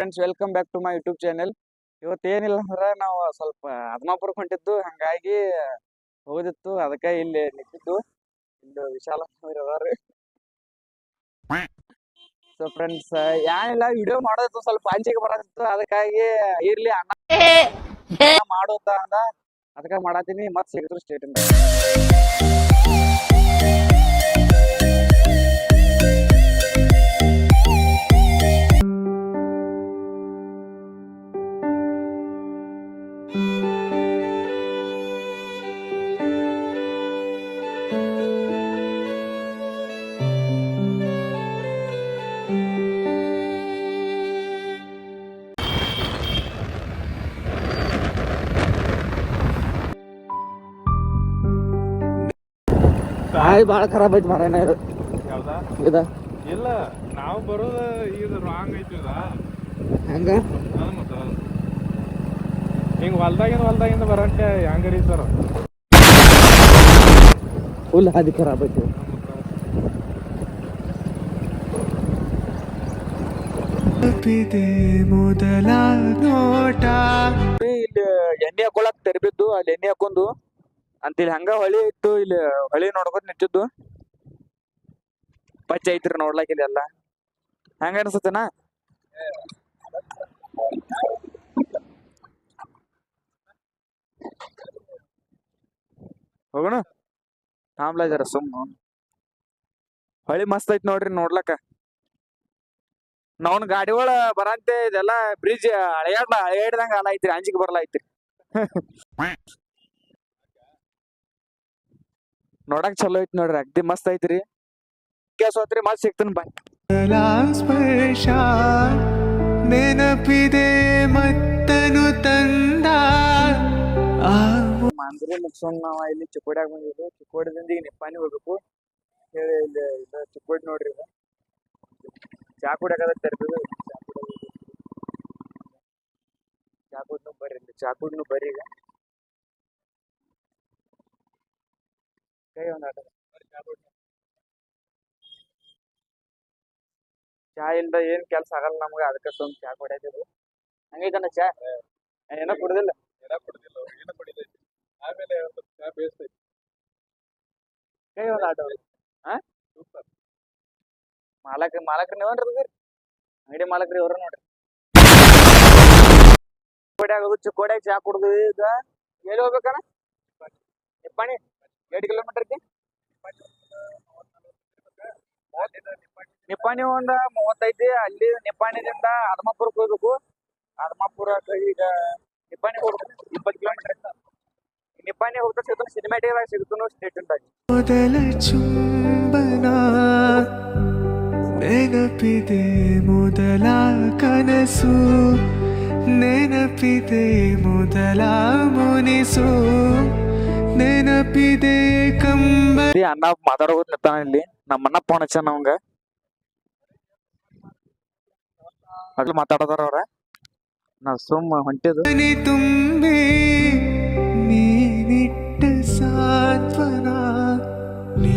Friends, welcome back to my YouTube channel. ಇವತ್ತೇನಿಲ್ಲ ಅಂದ್ರೆ ನಾವು ಸ್ವಲ್ಪ ಹದ್ಮಾಪುರಕ್ಕೆ ಹೊಂಟಿದ್ದು, ಹಂಗಾಗಿ ಹೋದಿತ್ತು. ಅದಕ್ಕೆ ಇಲ್ಲಿ ನಿಂತಿದ್ದು. ಇಲ್ಲಿ ವಿಶಾಲ ಅದಾರ. ಸೊ ಫ್ರೆಂಡ್ಸ್, ಏನಿಲ್ಲ, ವಿಡಿಯೋ ಮಾಡೋದಿತ್ತು, ಸ್ವಲ್ಪ ಅಂಜಿಕೆ ಬರತ್ತಿತ್ತು. ಅದಕ್ಕಾಗಿ ಇರ್ಲಿ ಅಣ್ಣ ಮಾಡೋದ ಅಂದ, ಅದಕ್ಕೆ ಮಾಡತ್ತೀನಿ. ಮತ್ತೆ ಸಿಗಿದ್ರು ಸ್ಟೇಟ್ ಬಾಯಿ ಭಾಳ ಖರಾಬ್ ಐತಿ ಮಾರಾಯಣ. ಇದು ಯಾವ್ದಾ ಇದ ಇಲ್ಲ, ನಾವು ಬರೋದು ಇದು ರಾಂಗ್ ಐತಿ. ಹಂಗ ಮತ್ತ ಹಿಂಗ ಹೊಲ್ದಾಗಿಂದ ಬರಂತೆ ಹೆಂಗರಿ ಸರ್, ಫುಲ್ ಹಾದಿ ಖರಾಬ್ ಐತಿ. ಮೊದಲ ನೋಟ ಇಲ್ಲಿ ಎಣ್ಣೆ ಹಾಕೊಳಕ್ ತೆರಬಿದ್ದು, ಅಲ್ಲಿ ಎಣ್ಣೆ ಹಾಕೊಂಡು ಅಂತ ಇಲ್ಲಿ ಹಂಗ ಹೊಳಿ ಇತ್ತು. ಇಲ್ಲಿ ಹೊಳಿ ನೋಡ್ಕೊತ ನಿಂತಿದ್ದು. ಪಚ್ಚ ಐತ್ರಿ ನೋಡ್ಲಾಕ. ಇಲ್ಲಿ ಎಲ್ಲ ಹೆಂಗ ಅನ್ಸತ್ತೇನ? ಹೋಗೋಣ ಆಮ್ಲ ಜರ ಸುಮ್ಮ. ಹೊಳಿ ಮಸ್ತ್ ಐತಿ ನೋಡ್ರಿ ನೋಡ್ಲಕ್ಕ. ನಾವ್ನ ಗಾಡಿಗಳ ಬರಂತೆ ಇದೆಲ್ಲ ಬ್ರಿಡ್ಜ್ ಹಳೆಯಾಡ್ದಂಗ ಅಲ್ಲ ಐತ್ರಿ. ಅಂಜಿಕೆ ಬರಲ್ಲ ಐತ್ರಿ. ನೋಡಕ್ ಚಲೋ ಐತಿ ನೋಡ್ರಿ, ಅಗ್ದಿ ಮಸ್ತ್ ಐತ್ರಿ. ಕೇಸೋತ್ರಿ, ಮಸ್ತ್ ಸಿಗ್ತಾನ ಬಾಯ್. ಸ್ಪರ್ಶ ನೆನಪಿದೆ ಮತ್ತನು ತಂದ ಮಾಂದ್ರಿ ಮುಗಿಸೋಣ. ನಾವ ಇಲ್ಲಿ ಚಿಕ್ಕೋಡ್ಯಾಗ ಬಂದಿದ್ದು. ಚಿಕ್ಕೋಡದಿಂದ ಈಗ ನಿಪ್ಪಾಣಿ ಹೋಗ್ಬೇಕು ಹೇಳಿ ಇಲ್ಲಿ ಚಿಕ್ಕೋಡಿ ನೋಡ್ರಿ. ಇದು ಚಾ ಕುಡಿಯಾಕದ ತೆರ್ತೀವಿ. ಚಾ ಕುಡ್ನು ಬರ್ರಿ, ಇಲ್ಲಿ ಚಾ ಕುಡ್ನು ಬರ್ರಿ. ಈಗ ಕೈ ಒಂದ್ ಆಟ ಚಾ ಇಲ್ದ ಏನ್ ಕೆಲ್ಸ ಆಗಲ್ಲ ನಮ್ಗ. ಅದಕ್ಕೆ ಸುಮ್ ಚಾ ಕುಡಿಯೋದು. ಹಂಗೈತನ ಚಾ? ಏನೋ ಕುಡ್ದಿಲ್ಲ. ಆಮೇಲೆ ಬೇಯಿಸ್ತೈತಿ. ಕೈ ಒಂದ್ ಆಟ. ಹಾ, ಮಾಲಕ್ರ ನೀವನ್ರಿ? ಅಂಗಡಿ ಮಾಲಕ್ರಿ ಇವ್ರ ನೋಡ್ರಿ. ಚಿಕ್ಕೋಡ್ಯಾಗ ಚಾ ಕುಡ್ದು ಈಗ ಎಲ್ಲಿ ಹೋಗ್ಬೇಕಣ್ಣ? ನಿಪ್ಪಾಣಿ 8 ಕಿಲೋಮೀಟರ್ ಐತಿ. ನಿಪ್ಪಾಣಿ ಒಂದ 30 ಐತಿ. ಅಲ್ಲಿ ನಿಪ್ಪಾಣಿದಿಂದ ಹದ್ಮಾಪುರಕ್ಕೆ ಹೋಗ್ಬೇಕು. ಹದ್ಮಾಪುರಕ್ಕೆ ಈಗ ನಿಪ್ಪಾಣಿ ಹೋಗ್ಬೇಕು 20 ಕಿಲೋಮೀಟರ್ ಐತ. ನಿಪ್ಪಾಣಿ ಹೋಗ್ತಾ ಸಿಗ್ತಾನ ಸಿನಿಮ್ಯಾಟಿಕ್ ಆಗಿ ಸಿಗ್ತಾನು ಸ್ಟೇಟ್ ಆಗಿ. ಮೊದಲ ಚುಂಬನ ನೆನಪಿದೆ, ಮೊದಲ ಕನಸು ನೆನಪಿದೆ, ಮೊದಲ ಮುನಿಸು ನೆನಪಿದೆ ಕಂಬ. ಅಣ್ಣ ಮಾತಾಡೋದ್ ನಿಂತಾನ ಇಲ್ಲಿ. ನಮ್ಮನ್ನ ಫೋನ್ ಹಚ್ಚ ನವಂಗ. ಅಲ್ಲಿ ಮಾತಾಡೋದಾರ ಅವ್ರ. ನಾವ್ ಸುಮ್ಮ ಹೊಂಟಿದ್ದು. ತುಂಬಿ ನೀನಿಟ್ಟ ಸಾಂತ್ವನ ನೀ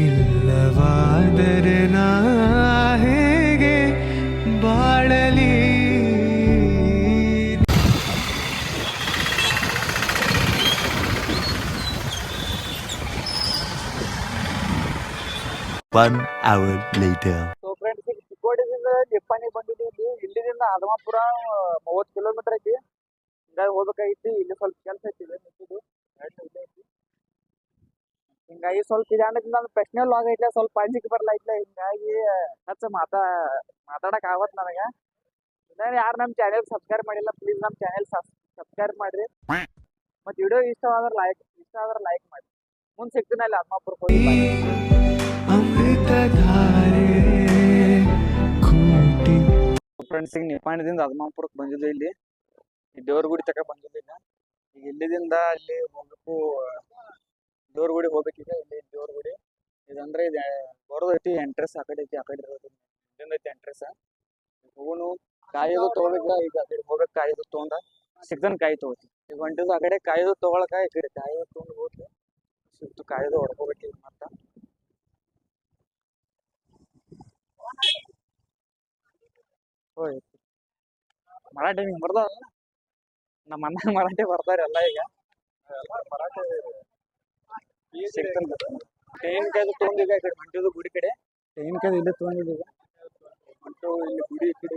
ಇಲ್ಲವಾದರೆ ನಾ ಹೇಗೆ ಬಾಳಲಿ. One hour later. So friends, ಈಗ ಚಿಕ್ಕೋಡಿದಿಂದ ನಿಪ್ಪಾಣಿ ಬಂದಿದ್ದೀವಿ. ಇಲ್ಲಿದಿಂದ ಹದ್ಮಾಪುರ 30 ಕಿಲೋಮೀಟರ್ ಐತಿ. ಹಿಂಗಾಗಿ ಹೋಗ್ಬೇಕಾಗಿತ್ತು. ಇಲ್ಲಿ ಸ್ವಲ್ಪ ಕೆಲಸ ಐತಿ. ನಿಂತಿದ್ದು ಹಿಂಗಾಗಿ ಸ್ವಲ್ಪ ಇದಾಗಿತ್ತು. ನನ್ನ ಪರ್ಸನಲ್ ಲಾಗ್ ಐತ್ಲ, ಸ್ವಲ್ಪ ಅಂಜಿಕೆ ಬರಲ್ಲ ಐತ್ಲ. ಹಿಂಗಾಗಿ ಮಾತಾಡಕ್ ಆಗತ್ ನನಗ. ಇನ್ನ ಯಾರು ನಮ್ಮ ಚಾನೆಲ್ ಸಬ್ಸ್ಕ್ರೈಬ್ ಮಾಡಿಲ್ಲ, ಪ್ಲೀಸ್ ನಮ್ಮ ಚಾನೆಲ್ ಸಬ್ಸ್ಕ್ರೈಬ್ ಮಾಡ್ರಿ. ಮತ್ ವಿಡಿಯೋ ಇಷ್ಟ ಆದ್ರೆ ಲೈಕ್ ಮಾಡಿ. ಮುಂದೆ ಸಿಗ್ತೀನಿ ಅಲ್ಲಿ ಹದ್ಮಾಪುರಕ್ಕೆ ಹೋಗಿ. ಫ್ರೆಂಡ್ಸ್, ಈಗ ನಿಪ್ಪಾಣಿದಿಂದ ಹದ್ಮಾಪುರಕ್ಕೆ ಬಂದಿದ್ದು. ಇಲ್ಲಿ ದೇವ್ರಗುಡಿ ತಕ ಬಂದಿದ್ದ. ಈಗ ಇಲ್ಲಿದಿಂದ ಅಲ್ಲಿ ಹೋಗ್ಬೇಕು. ದೇವ್ರಗುಡಿ ಹೋಗ್ಬೇಕೀಗ. ಇಲ್ಲಿ ದೇವ್ರಗುಡಿ ಇದಂದ್ರೆ ಇದು ಬರೋದೈತಿ. ಎಂಟ್ರೆನ್ಸ್ ಆ ಕಡೆ ಐತಿ. ಆ ಕಡೆ ಇರೋದು ಐತಿ ಎಂಟ್ರೆನ್ಸ್. ಹೋಗುನು ಕಾಯೋದು ತಗೋಬೇಕ. ಈಗ ಆ ಕಡೆ ಹೋಗ್ಬೇಕು. ಕಾಯೋದು ತಗೊಂಡ ಸಿಗ್ತಾನ ಕಾಯಿ ತಗೋತಿ. ಈಗ ಹೊಂಟಿದ್ದು ಆ ಕಡೆ ಕಾಯೋದು ತಗೊಳಕ. ಈ ಕಡೆ ಕಾಯೋದು ತಗೊಂಡು ಹೋಗಿ ಸಿಕ್ತು. ಕಾಯೋದು ಹೊಡ್ಕೋಬೇಕು. ಮತ್ತ ಹೋಯ್ ಮರಾಠಿ ನಿಂಗೆ ಬರ್ತಾವಲ್ಲ ನಮ್ಮ ಅಣ್ಣ ಮರಾಠಿ ಬರ್ತಾರೆ ಎಲ್ಲ ಈಗ ಮರಾಠಿ ತೆಂಗಿನಕಾಯ್ದು ತೊಗೊಂಡಿದ್ದೆ ಈ ಕಡೆ ಹೊಂಟಿದ್ದು ಗುಡಿ ಕಡೆ ತೆಂಗಿನಕಾಯ್ದು ಇಲ್ಲಿ ತೊಗೊಂಡಿದ್ದೀವಿ ಹೊಂಟು ಇಲ್ಲಿ ಗುಡಿ ಈ ಕಡೆ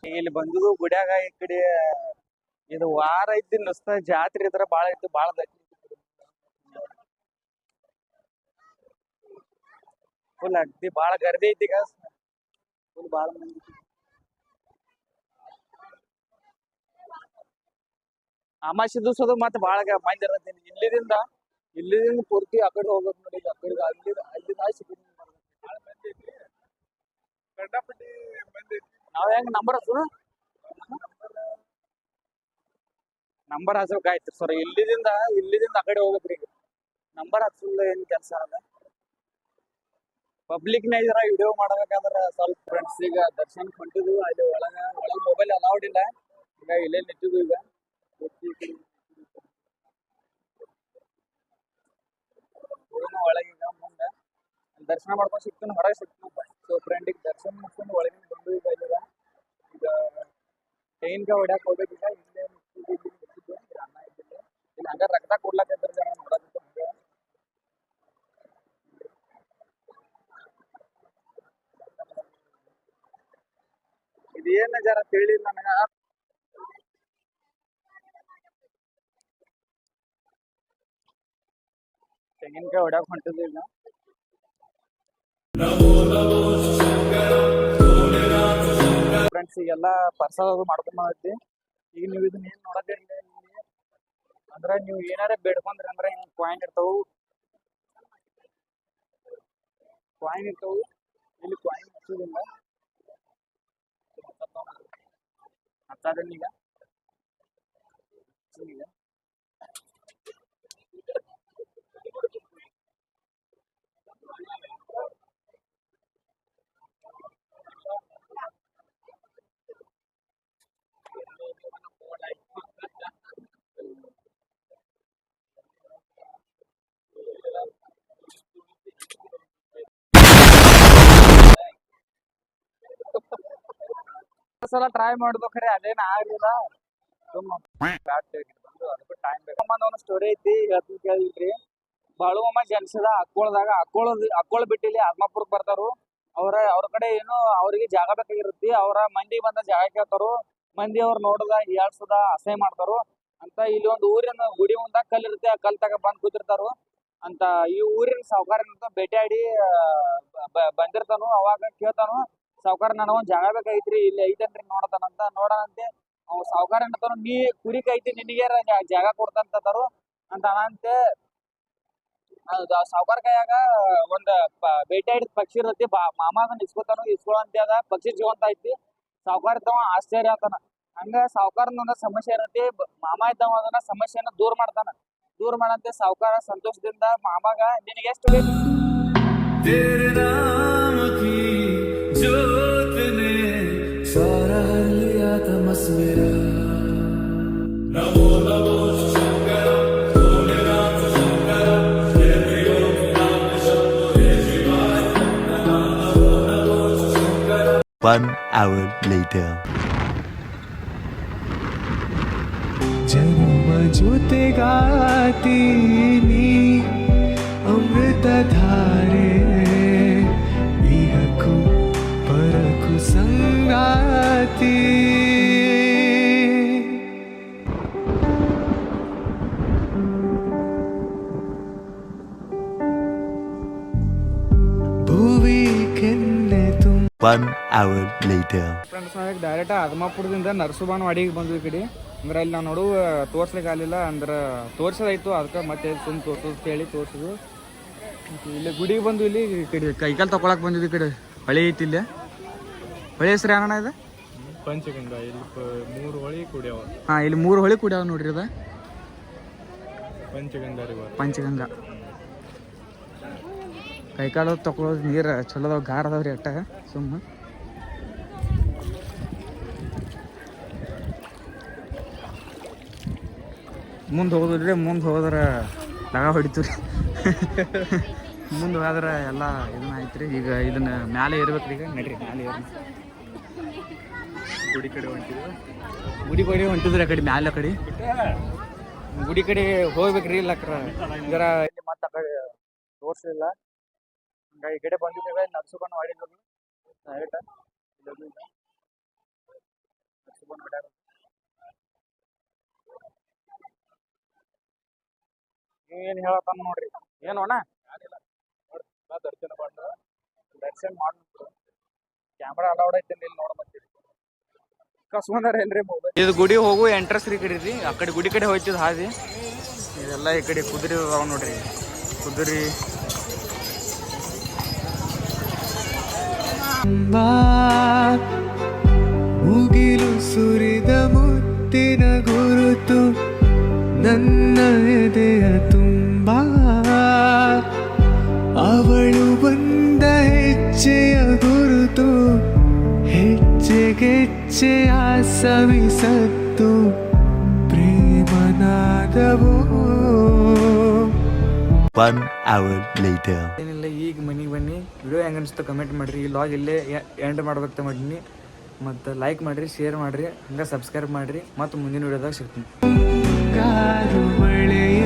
ಈಗ ಇಲ್ಲಿ ಬಂದಿದ್ದು ಗುಡಿಯಾಗ ಈ ಕಡೆ ಇದು ವಾರ ಐತಿ ನಸ್ತ ಜಾತ್ರೆ ಇದ್ರ ಬಾಳ ಐತಿ ಬಾಳ ಫುಲ್ ಅಗ್ದಿ ಬಾಳ ಗರ್ದಿ ಐತಿ ಈಗ ಫುಲ್ ಬಾಳ ಮಂದಿ ಅಮಾಸಿ ದಿವ್ಸದು ಮತ್ತೆ ಬಾಳ ಮಂದಿ ಇರತ್ತೀನಿ ಇಲ್ಲಿದಿಂದ ಪೂರ್ತಿ ಆ ಕಡೆ ಹೋಗ್ಬೇಕು ನೋಡಿ ಆ ಕಡೆ ಅಲ್ಲಿ ಗಂಡಪಟ್ಟಿ ಮಂದಿ ನಾವ್ ಹೆಂಗ್ ನಂಬರ್ ಹಚ್ಬೇಕಾಯ್ತು ಸರ್ ಇಲ್ಲಿದಿಂದ ಆ ಕಡೆ ಹೋಗ್ಬೇಕ್ರಿ ಈಗ ನಂಬರ್ ಹಚ್ಚಲ್ಲ ಏನ್ ಕೆಲಸ ಅಲ್ಲ ಪಬ್ಲಿಕ್ ನ ಇದ್ರ ವಿಡಿಯೋ ಮಾಡ್ಬೇಕಂದ್ರ ಸ್ವಲ್ಪ ಫ್ರೆಂಡ್ಸ್ ಈಗ ದರ್ಶನ್ ಹೊಂಟಿದ್ವು ಅಲ್ಲಿ ಒಳಗ ಮೊಬೈಲ್ ಅಲೌಡ್ ಇಲ್ಲ ಈಗ ಇಲ್ಲೇ ನಿಂತಿದ್ವು ಈಗ ಒಳಗೆ ಈಗ ಮುಂದೆ ದರ್ಶನ ಮಾಡ್ಕೊಂಡು ಸಿಗ್ತಾನೆ ಹೊರಗೆ ಸಿಗ್ತಾನಪ್ಪ ಸೊ ಫ್ರೆಂಡಿಗೆ ದರ್ಶನ ಮಾಡ್ಕೊಂಡು ಒಳಗಿನ ಬಂದು ಈಗ ಈಗ ಟ್ರೈನ್ಗೆ ಹೊಡ್ಯಾಕ್ ಹೋಗ್ಬೇಕು ಈಗ ಇಲ್ಲೇ ನಿಂತಿದ್ದೆ ಅನ್ನ ಇದ್ದಿಲ್ಲ ಇಲ್ಲಿ ಹಂಗ ರಕ್ತ ಕೊಡ್ಲಾಕೈತ್ರ ಜನ ನೋಡಕ್ಕೆ ಹಂಗ ಇದೇನ ಜರ ತಿಳಿ ನನಗ ತೆಂಗಿನಕಾಯಿ ಹೊಡ್ಯಾಕ್ ಹೊಂಟಿದ್ವಿ ಈಗ ಫ್ರೆಂಡ್ಸ್ ಈಗೆಲ್ಲ ಪ್ರಸಾದ ಮಾಡ್ಕೊಂಡ್ ಬಂದೈತಿ ಈಗ ನೀವು ಇದನ್ನ ಏನ್ ನೋಡದಿರ್ಲಿ ಅಂದ್ರ ನೀವು ಏನಾರ ಬೇಡ್ಕೊಂಡ್ರಿ ಅಂದ್ರ ಹಿಂಗ್ ಕಾಯಿನ್ ಇರ್ತಾವು ಇಲ್ಲಿ ಕಾಯಿನ್ ಹಚ್ಚೋದಿಲ್ಲ ಹಚ್ಚೋದಿಲ್ಲ ಈಗ ಸಲ ಟ್ರೈ ಮಾಡುದು ಖರೆ ಅದೇನ ಆಗ್ಲಿಲ್ಲ ಅದಕ್ಕೂ ಟೈಮ್ ಬೇಕು ಒಂದು ಸ್ಟೋರಿ ಐತಿ ಹೇಳ್ತೀನಿ ಕೇಳಿದ್ರಿ ಬಾಳುವಮ್ಮ ಜನಿಸಿದ ಅಕ್ಕೋಳ್ ಬಿಟ್ಟಿಲ್ಲಿ ಆತ್ಮಾಪುರಕ್ಕೆ ಬರ್ತಾರು ಅವ್ರ ಕಡೆ ಏನು ಅವ್ರಿಗೆ ಜಾಗ ಬೇಕಾಗಿರುತ್ತೆ ಅವ್ರ ಮಂದಿ ಬಂದ ಜಾಗ ಕೇಳ್ತಾರು ಮಂದಿ ಅವ್ರು ನೋಡದ ಹೀಯಾಳ್ಸದ ಅಸಹ್ಯ ಮಾಡ್ತಾರು ಅಂತ ಇಲ್ಲಿ ಒಂದು ಊರಿನ ಗುಡಿ ಮುಂದಾಗ ಕಲ್ ಇರುತ್ತೆ ಆ ಕಲ್ ತಗ ಬಂದ್ ಕೂತಿರ್ತಾರು ಅಂತ ಈ ಊರಿನ ಸಾವುಕಾರ ಭೇಟಿಯಾಡಿ ಬಂದಿರ್ತಾನು ಅವಾಗ ಕೇಳ್ತಾನು ಸಾವುಕಾರ ನನಗ ಒಂದ್ ಜಾಗ ಬೇಕಾಗಿತ್ರಿ ಇಲ್ಲಿ ಐತೇನ್ರಿ ನೋಡತಾನಂತ ನೋಡಂತೆ ಅವ್ ಸಾವುಕಾರ ಏನಂತಾನು ನೀ ಕುರಿ ಕೈತಿ ನಿನಗೆ ಜಾಗ ಕೊಡ್ತಂತಾರು ಅಂತ ಅನಂತೆ ಸಾವುಕಾರ ಕೈಯಾಗ ಒಂದ್ ಬೇಟೆಯಾಡಿದ ಪಕ್ಷಿ ಇರತ್ತಿ ಮಾಮ ಅದನ್ನ ಇಸ್ಕೊಳಂತೆ ಅದ ಪಕ್ಷಿ ಜೀವಂತ ಐತಿ ಸಾವುಕಾರ ಇದ್ದವ ಆಶ್ಚರ್ಯ ಆತಾನ ಹಂಗ ಸಾವುಕಾರನ ಸಮಸ್ಯೆ ಇರತ್ತಿ ಮಾಮ ಇದ್ದವ ಅದನ್ನ ಸಮಸ್ಯೆನ ದೂರ ಮಾಡಂತೆ ಸಾವುಕಾರ ಸಂತೋಷದಿಂದ ಮಾಮಾಗ ನಿನಗೆ ಎಷ್ಟು ಬೇಕು One hour later. जन्म जुते गाती अमृत धारे इहकु परकु संगाती भूवि केन्ने तुम 1 hour later. ಫ್ರೆಂಡ್ಸ್ ನಾವೀಗ ಡೈರೆಕ್ಟ್ ಆದಮಾಪುರದಿಂದ ನರಸುಬಾನವಾಡಿಗೆ ಬಂದ್ವಿ ಈ ಕಡೆ ಅಂದ್ರೆ ಅಲ್ಲಿ ನಾವು ನೋಡು ತೋರ್ಸ್ಲಿಕ್ಕೆ ಆಗಲಿಲ್ಲ ಅಂದ್ರೆ ತೋರ್ಸೋದಾಯ್ತು ಅದಕ್ಕೆ ಮತ್ತೆ ಸುಮ್ಮನೆ ತೋರ್ಸೋದು ಹೇಳಿ ತೋರ್ಸೋದು ಇಲ್ಲಿ ಗುಡಿಗೆ ಬಂದು ಇಲ್ಲಿ ಈ ಕಡೆ ಕೈಕಾಲು ತಗೊಳಕ್ ಬಂದಿದ್ದು ಈ ಕಡೆ ಹೊಳೆ ಐತಿ ಇಲ್ಲಿ ಹೊಳೆ ಹೆಸರು ಏನಣ್ಣ ಇದೆ ಪಂಚಗಂಗಾ ಇಲ್ಲಿ 3 ಹೊಳಿ ಕುಡಿಯವ ಇಲ್ಲಿ 3 ಹೊಳಿ ಕುಡಿಯವ ನೋಡ್ರಿ ಅದ ಪಂಚಗಂಗಾ ಕೈಕಾಲು ತಗೊಳೋದು ನೀರು ಚಲೋದವ್ ಗಾರ ಅದಾವ್ರಿ ಅಟ್ಟ ಸುಮ್ಮ ಮುಂದೆ ಹೋಗೋದ್ರಿ ಮುಂದೆ ಹೋದ್ರೆ ಲಗ ಹೊಡಿತೀವಿ ಮುಂದೆ ಹೋದ್ರೆ ಎಲ್ಲ ಇದನ್ನ ಐತ್ರಿ ಈಗ ಇದನ್ನ ಮ್ಯಾಲೆ ಇರ್ಬೇಕ್ರಿ ಈಗ ನಡ್ರಿ ಮ್ಯಾಲೆ ಗುಡಿ ಕಡೆ ಹೊಂಟಿದ್ವಿ. ಗುಡಿ ಕಡೆ ಹೊಂಟಿದ್ರಿ ಆ ಕಡೆ ಮ್ಯಾಲ ಕಡೆ ಗುಡಿ ಕಡೆ ಹೋಗ್ಬೇಕ್ರಿ ಇಲ್ಲ ಜರ ಇಲ್ಲಿ ಮತ್ತೆ ಆ ಕಡೆ ತೋರಿಸಲಿಲ್ಲ ಹಂಗಾಗಿ ಈ ಕಡೆ ಬಂದಿದ್ದೇವೆ ನರ್ಸುಬನ್ ಮಾಡಿದ್ರು ಡೈರೆಕ್ಟ್ ನರ್ಸುಬನ್ ಮಾಡ್ಯಾರ. ಏನ್ ಹೇಳತ್ತಾನ ನೋಡ್ರಿ ಏನು ಅಣ್ಣ ದರ್ಶನ ಮಾಡ್ದ ದರ್ಶನ್ ಮಾಡಿ ಕ್ಯಾಮ್ರಾ ಅಲೌಡ್ ಐತೆ ಇಲ್ಲಿ ನೋಡ ಬರ್ತೀರಿ ಕಸ್ಕೊಂಡಾರೇನ್ರಿ ಮೊಬೈಲ್. ಇದು ಗುಡಿ ಹೋಗು ಎಂಟ್ರೆನ್ಸ್ ಈ ಕಡೆ ರೀ ಆ ಕಡೆ ಗುಡಿ ಕಡೆ ಹೋಯ್ತಿದ್ ಹಾದಿ ಇದೆಲ್ಲ ಈ ಕಡೆ ಕುದುರೆ ಅದಾವ ನೋಡ್ರಿ ಕುದುರೆ ಮುಗಿಲು ಸುರಿದ ಮುತ್ತಿನ ಗುರುತು ನನ್ನ ಎದೆಯ ತುಂಬ ಅವಳು ಬಂದ ಹೆಜ್ಜೆಯ ಗುರುತು ಹೆಜ್ಜೆಗೆಜ್ಜೆಯ ಸವಿಸತ್ತು ಪ್ರೇಮನಾದವೋ. 1 hour later. ಏನಿಲ್ಲ ಈಗ ಮನೆಗೆ ಬನ್ನಿ ವಿಡಿಯೋ ಹೆಂಗೆ ಅನಿಸ್ತು ಕಮೆಂಟ್ ಮಾಡಿರಿ ಈ ಲಾಗ್ ಇಲ್ಲೇ ಎಂಡ್ ಮಾಡ್ಬೇಕು ಮಾಡೀನಿ ಮತ್ತು ಲೈಕ್ ಮಾಡಿರಿ ಶೇರ್ ಮಾಡಿರಿ ಹಂಗೆ ಸಬ್ಸ್ಕ್ರೈಬ್ ಮಾಡಿರಿ ಮತ್ತು ಮುಂದಿನ ವಿಡಿಯೋದಾಗ ಸಿಗ್ತೀನಿ. ಕಾರು ಮಳೆಯ